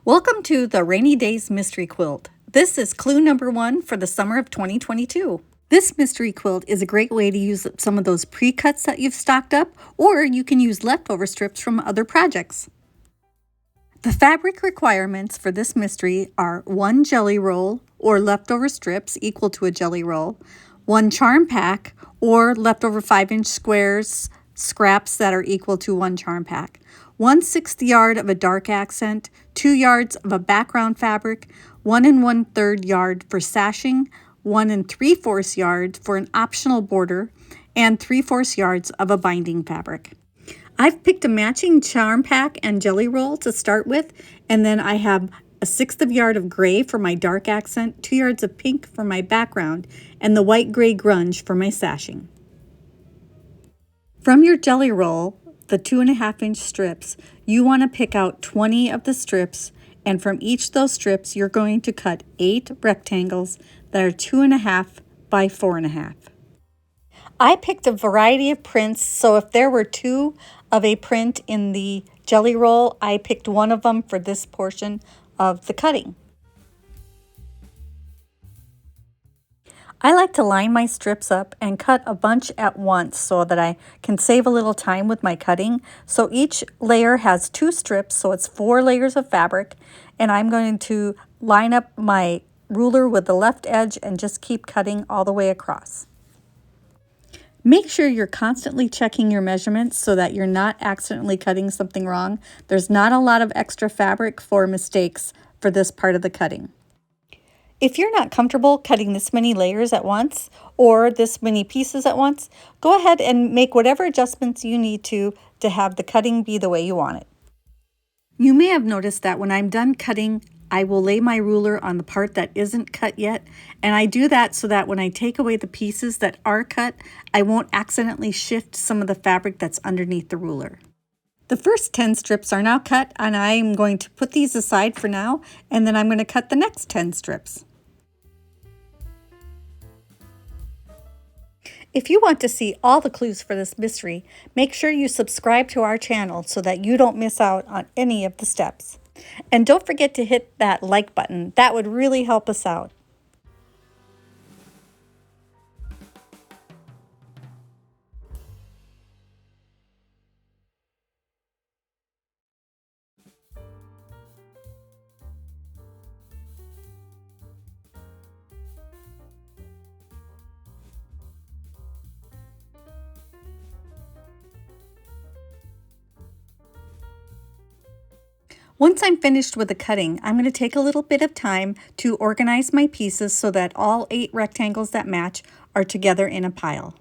Welcome to the Rainy Days Mystery Quilt. This is clue number 1 for the summer of 2022. This mystery quilt is a great way to use some of those pre-cuts that you've stocked up, or you can use leftover strips from other projects. The fabric requirements for this mystery are 1 jelly roll or leftover strips equal to a jelly roll, 1 charm pack or leftover 5-inch squares scraps that are equal to 1 charm pack, 1/6 yard of a dark accent, 2 yards of a background fabric, 1 1/3 yard for sashing, 1 3/4 yard for an optional border, and 3/4 yards of a binding fabric. I've picked a matching charm pack and jelly roll to start with, and then I have 1/6 yard of gray for my dark accent, 2 yards of pink for my background, and the white gray grunge for my sashing. From your jelly roll, the 2.5-inch strips, you want to pick out 20 of the strips, and from each of those strips, you're going to cut 8 rectangles that are 2.5 by 4.5. I picked a variety of prints, so if there were 2 of a print in the jelly roll, I picked one of them for this portion of the cutting. I like to line my strips up and cut a bunch at once so that I can save a little time with my cutting. So each layer has 2 strips, so it's 4 layers of fabric, and I'm going to line up my ruler with the left edge and just keep cutting all the way across. Make sure you're constantly checking your measurements so that you're not accidentally cutting something wrong. There's not a lot of extra fabric for mistakes for this part of the cutting. If you're not comfortable cutting this many layers at once or this many pieces at once, go ahead and make whatever adjustments you need to have the cutting be the way you want it. You may have noticed that when I'm done cutting, I will lay my ruler on the part that isn't cut yet, and I do that so that when I take away the pieces that are cut, I won't accidentally shift some of the fabric that's underneath the ruler. The first 10 strips are now cut, and I'm going to put these aside for now, and then I'm going to cut the next 10 strips. If you want to see all the clues for this mystery, make sure you subscribe to our channel so that you don't miss out on any of the steps. And don't forget to hit that like button. That would really help us out. Once I'm finished with the cutting, I'm going to take a little bit of time to organize my pieces so that all 8 rectangles that match are together in a pile.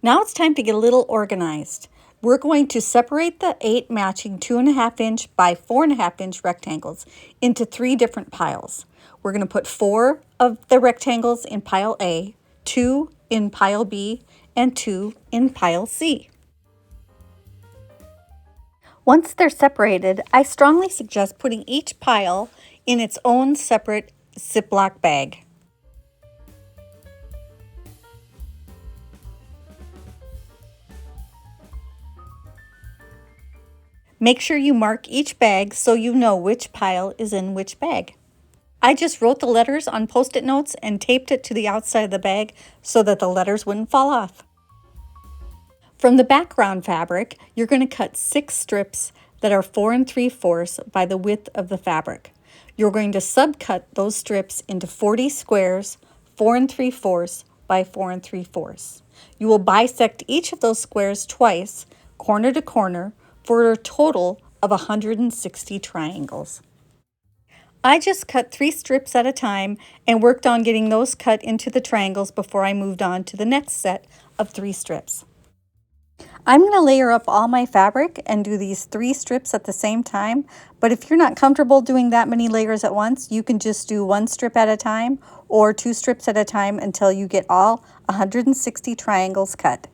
Now it's time to get a little organized. We're going to separate the 8 matching 2.5-inch by 4.5-inch rectangles into 3 different piles. We're going to put 4 of the rectangles in pile A, 2 in pile B, and 2 in pile C. Once they're separated, I strongly suggest putting each pile in its own separate Ziploc bag. Make sure you mark each bag so you know which pile is in which bag. I just wrote the letters on Post-it notes and taped it to the outside of the bag so that the letters wouldn't fall off. From the background fabric, you're going to cut 6 strips that are 4 3/4 by the width of the fabric. You're going to subcut those strips into 40 squares, 4 3/4 by 4 3/4. You will bisect each of those squares twice, corner to corner, for a total of 160 triangles. I just cut 3 strips at a time and worked on getting those cut into the triangles before I moved on to the next set of 3 strips. I'm going to layer up all my fabric and do these 3 strips at the same time, but if you're not comfortable doing that many layers at once, you can just do 1 strip at a time or 2 strips at a time until you get all 160 triangles cut.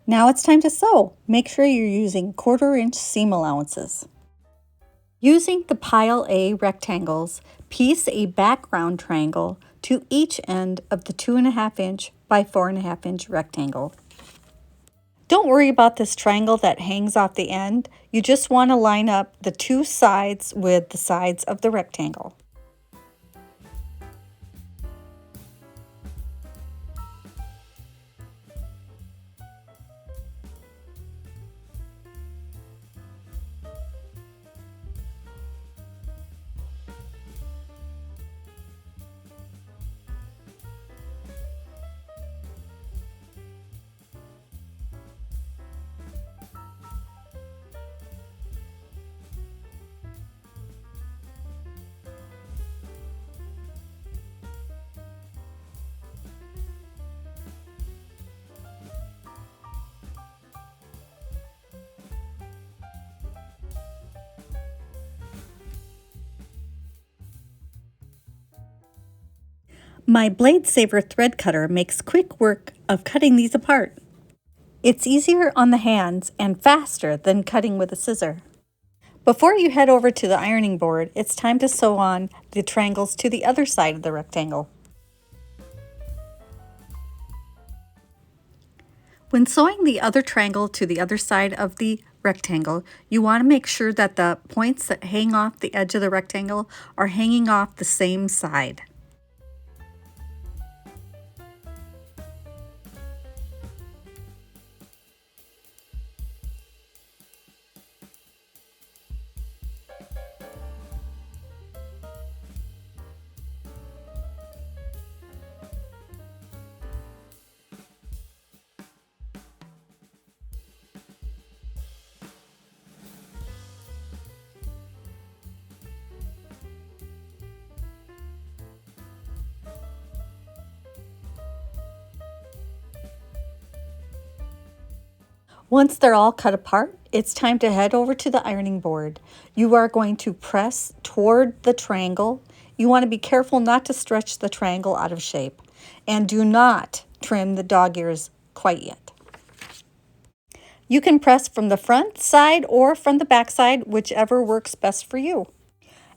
Now it's time to sew. Make sure you're using 1/4 inch seam allowances. Using the pile A rectangles, piece a background triangle to each end of the 2.5 inch by 4.5 inch rectangle. Don't worry about this triangle that hangs off the end. You just want to line up the two sides with the sides of the rectangle. My Blade Saver thread cutter makes quick work of cutting these apart. It's easier on the hands and faster than cutting with a scissor. Before you head over to the ironing board, it's time to sew on the triangles to the other side of the rectangle. When sewing the other triangle to the other side of the rectangle, you want to make sure that the points that hang off the edge of the rectangle are hanging off the same side. Once they're all cut apart, it's time to head over to the ironing board. You are going to press toward the triangle. You want to be careful not to stretch the triangle out of shape. And do not trim the dog ears quite yet. You can press from the front side or from the back side, whichever works best for you.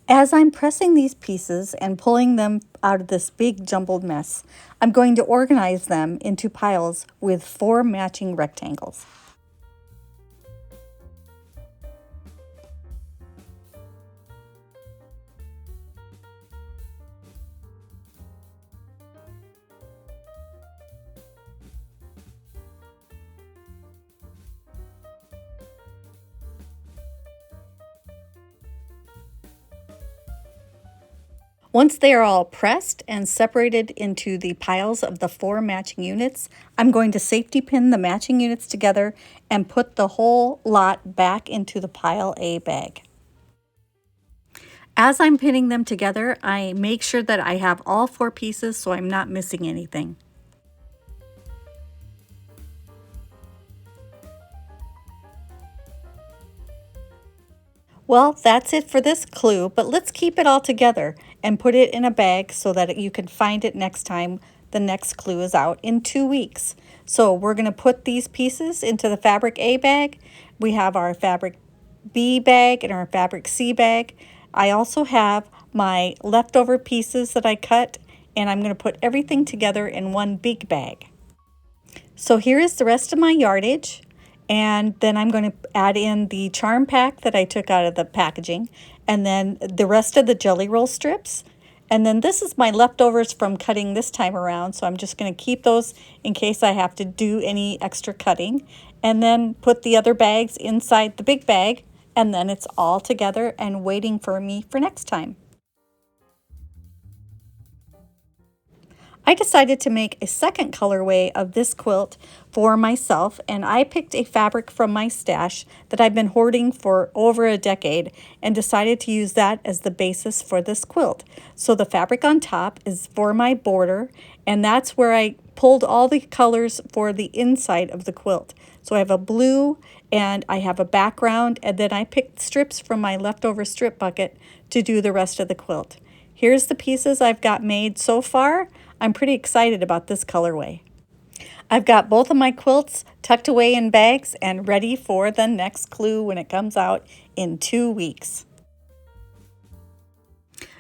As I'm pressing these pieces and pulling them out of this big jumbled mess, I'm going to organize them into piles with 4 matching rectangles. Once they are all pressed and separated into the piles of the 4 matching units, I'm going to safety pin the matching units together and put the whole lot back into the pile A bag. As I'm pinning them together, I make sure that I have all 4 pieces so I'm not missing anything. Well, that's it for this clue, but let's keep it all together and put it in a bag so that you can find it next time the next clue is out in 2 weeks. So we're going to put these pieces into the fabric A bag. We have our fabric B bag and our fabric C bag. I also have my leftover pieces that I cut, and I'm going to put everything together in one big bag. So here is the rest of my yardage. And then I'm going to add in the charm pack that I took out of the packaging, and then the rest of the jelly roll strips. And then this is my leftovers from cutting this time around, so I'm just going to keep those in case I have to do any extra cutting. And then put the other bags inside the big bag, and then it's all together and waiting for me for next time. I decided to make a second colorway of this quilt for myself, and I picked a fabric from my stash that I've been hoarding for over a decade and decided to use that as the basis for this quilt. So the fabric on top is for my border, and that's where I pulled all the colors for the inside of the quilt. So I have a blue and I have a background, and then I picked strips from my leftover strip bucket to do the rest of the quilt. Here's the pieces I've got made so far. I'm pretty excited about this colorway. I've got both of my quilts tucked away in bags and ready for the next clue when it comes out in 2 weeks.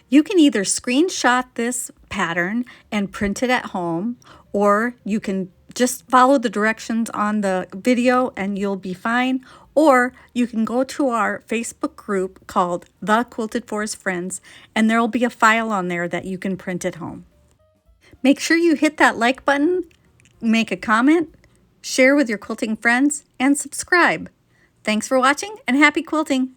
You can either screenshot this pattern and print it at home, or you can just follow the directions on the video and you'll be fine. Or you can go to our Facebook group called The Quilted Forest Friends, and there will be a file on there that you can print at home. Make sure you hit that like button, make a comment, share with your quilting friends, and subscribe. Thanks for watching and happy quilting!